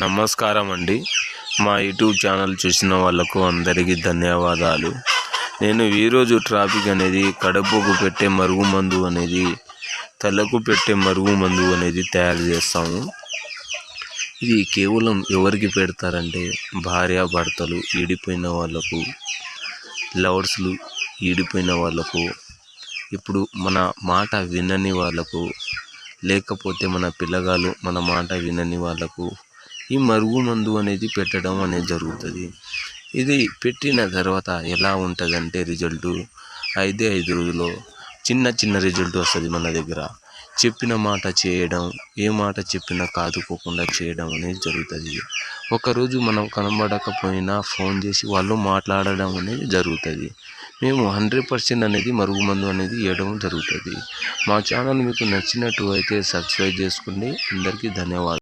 నమస్కారం అండి. మా యూట్యూబ్ ఛానల్ చూసిన వాళ్ళకు అందరికీ ధన్యవాదాలు. నేను ఈరోజు టాపిక్ అనేది కడుపుకు పెట్టే మరుగుమందు అనేది తలకు పెట్టే మరుగుమందు అనేది తయారు చేస్తాము. ఇది కేవలం ఎవరికి పెడతారంటే భార్యాభర్తలు ఈడిపోయిన వాళ్ళకు, లవర్స్లు ఈడిపోయిన వాళ్ళకు, ఇప్పుడు మన మాట వినని వాళ్ళకు, లేకపోతే మన పిల్లగాలు మన మాట వినని వాళ్ళకు ఈ మరుగుమందు అనేది పెట్టడం అనేది జరుగుతుంది. ఇది పెట్టిన తర్వాత ఎలా ఉంటుందంటే రిజల్టు 5 రోజుల్లో చిన్న రిజల్ట్ వస్తుంది. మన దగ్గర చెప్పిన మాట చేయడం, ఏ మాట చెప్పినా కాదుకోకుండా చేయడం అనేది జరుగుతుంది. ఒకరోజు మనం కనబడకపోయినా ఫోన్ చేసి వాళ్ళు మాట్లాడడం అనేది జరుగుతుంది. మేము 100% అనేది మరుగుమందు అనేది ఇవ్వడం జరుగుతుంది. మా ఛానల్ మీకు నచ్చినట్టు అయితే సబ్స్క్రైబ్ చేసుకోండి. అందరికీ ధన్యవాదాలు.